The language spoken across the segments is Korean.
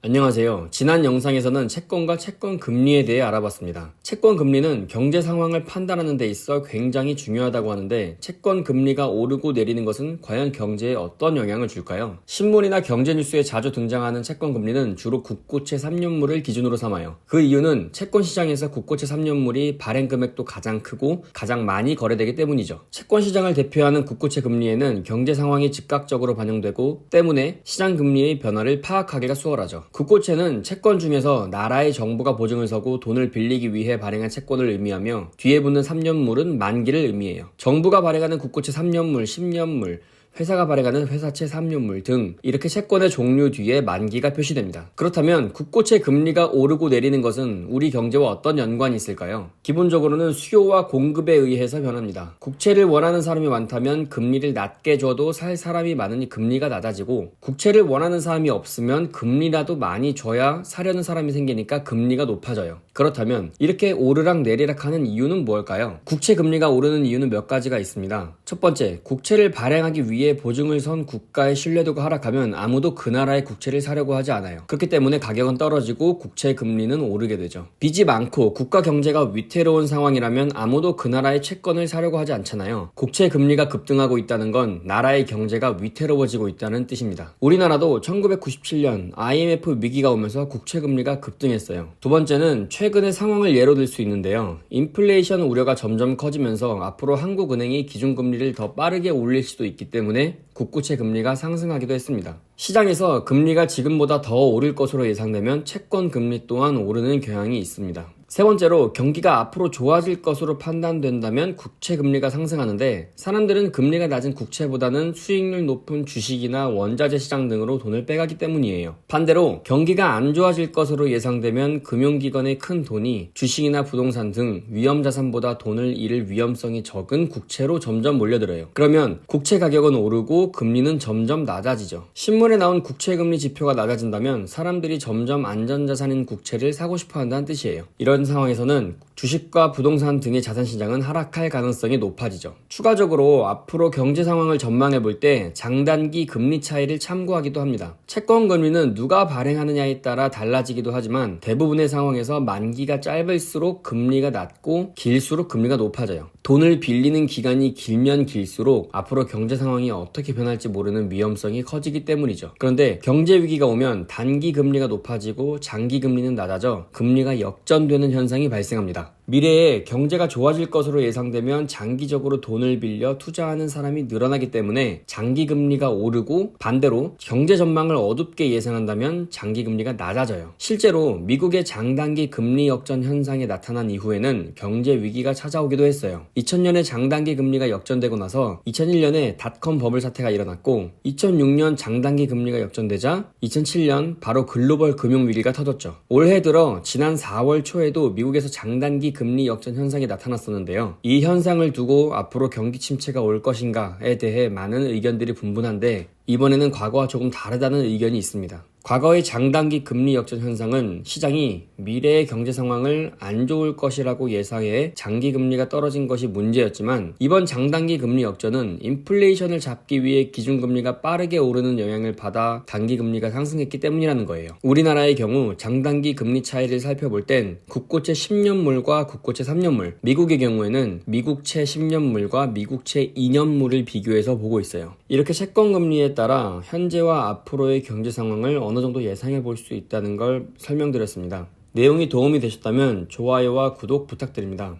안녕하세요. 지난 영상에서는 채권과 채권 금리에 대해 알아봤습니다. 채권 금리는 경제 상황을 판단하는 데 있어 굉장히 중요하다고 하는데 채권 금리가 오르고 내리는 것은 과연 경제에 어떤 영향을 줄까요? 신문이나 경제 뉴스에 자주 등장하는 채권 금리는 주로 국고채 3년물을 기준으로 삼아요. 그 이유는 채권 시장에서 국고채 3년물이 발행 금액도 가장 크고 가장 많이 거래되기 때문이죠. 채권 시장을 대표하는 국고채 금리에는 경제 상황이 즉각적으로 반영되고 때문에 시장 금리의 변화를 파악하기가 수월하죠. 국고채는 채권 중에서 나라의 정부가 보증을 서고 돈을 빌리기 위해 발행한 채권을 의미하며 뒤에 붙는 3년물은 만기를 의미해요. 정부가 발행하는 국고채 3년물, 10년물, 회사가 발행하는 회사채 3년물 등 이렇게 채권의 종류 뒤에 만기가 표시됩니다. 그렇다면 국고채 금리가 오르고 내리는 것은 우리 경제와 어떤 연관이 있을까요? 기본적으로는 수요와 공급에 의해서 변합니다. 국채를 원하는 사람이 많다면 금리를 낮게 줘도 살 사람이 많으니 금리가 낮아지고 국채를 원하는 사람이 없으면 금리라도 많이 줘야 사려는 사람이 생기니까 금리가 높아져요. 그렇다면 이렇게 오르락 내리락 하는 이유는 무엇일까요? 국채 금리가 오르는 이유는 몇 가지가 있습니다. 첫 번째, 국채를 발행하기 위해 보증을 선 국가의 신뢰도가 하락하면 아무도 그 나라의 국채를 사려고 하지 않아요. 그렇기 때문에 가격은 떨어지고 국채 금리는 오르게 되죠. 빚이 많고 국가 경제가 위태로운 상황이라면 아무도 그 나라의 채권을 사려고 하지 않잖아요. 국채 금리가 급등하고 있다는 건 나라의 경제가 위태로워지고 있다는 뜻입니다. 우리나라도 1997년 IMF 위기가 오면서 국채 금리가 급등했어요. 두 번째는 최근의 상황을 예로 들 수 있는데요. 인플레이션 우려가 점점 커지면서 앞으로 한국은행이 기준금리를 더 빠르게 올릴 수도 있기 때문에 국고채 금리가 상승하기도 했습니다. 시장에서 금리가 지금보다 더 오를 것으로 예상되면 채권 금리 또한 오르는 경향이 있습니다. 세 번째로 경기가 앞으로 좋아질 것으로 판단된다면 국채 금리가 상승하는데 사람들은 금리가 낮은 국채보다는 수익률 높은 주식이나 원자재 시장 등으로 돈을 빼가기 때문이에요. 반대로 경기가 안 좋아질 것으로 예상되면 금융기관의 큰 돈이 주식이나 부동산 등 위험자산보다 돈을 잃을 위험성이 적은 국채로 점점 몰려들어요. 그러면 국채 가격은 오르고 금리는 점점 낮아지죠. 신문에 나온 국채 금리 지표가 낮아진다면 사람들이 점점 안전자산인 국채를 사고 싶어 한다는 뜻이에요. 이런 상황에서는 주식과 부동산 등의 자산 시장은 하락할 가능성이 높아지죠. 추가적으로 앞으로 경제 상황을 전망해 볼 때 장단기 금리 차이를 참고하기도 합니다. 채권 금리는 누가 발행하느냐에 따라 달라지기도 하지만 대부분의 상황에서 만기가 짧을수록 금리가 낮고 길수록 금리가 높아져요. 돈을 빌리는 기간이 길면 길수록 앞으로 경제 상황이 어떻게 변할지 모르는 위험성이 커지기 때문이죠. 그런데 경제 위기가 오면 단기 금리가 높아지고 장기 금리는 낮아져 금리가 역전되는 현상이 발생합니다. 미래에 경제가 좋아질 것으로 예상되면 장기적으로 돈을 빌려 투자하는 사람이 늘어나기 때문에 장기 금리가 오르고 반대로 경제 전망을 어둡게 예상한다면 장기 금리가 낮아져요. 실제로 미국의 장단기 금리 역전 현상이 나타난 이후에는 경제 위기가 찾아오기도 했어요. 2000년에 장단기 금리가 역전되고 나서 2001년에 닷컴 버블 사태가 일어났고 2006년 장단기 금리가 역전되자 2007년 바로 글로벌 금융위기가 터졌죠. 올해 들어 지난 4월 초에도 미국에서 장단기 금리 역전 현상이 나타났었는데요. 이 현상을 두고 앞으로 경기 침체가 올 것인가에 대해 많은 의견들이 분분한데 이번에는 과거와 조금 다르다는 의견이 있습니다. 과거의 장단기 금리 역전 현상은 시장이 미래의 경제 상황을 안 좋을 것이라고 예상해 장기 금리가 떨어진 것이 문제였지만 이번 장단기 금리 역전은 인플레이션을 잡기 위해 기준금리가 빠르게 오르는 영향을 받아 단기 금리가 상승했기 때문이라는 거예요. 우리나라의 경우 장단기 금리 차이를 살펴볼 땐 국고채 10년물과 국고채 3년물, 미국의 경우에는 미국채 10년물과 미국채 2년물을 비교해서 보고 있어요. 이렇게 채권 금리에 따라 현재와 앞으로의 경제 상황을 어느 정도 예상해 볼 수 있다는 걸 설명드렸습니다. 내용이 도움이 되셨다면 좋아요와 구독 부탁드립니다.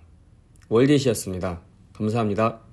월드잇이었습니다. 감사합니다.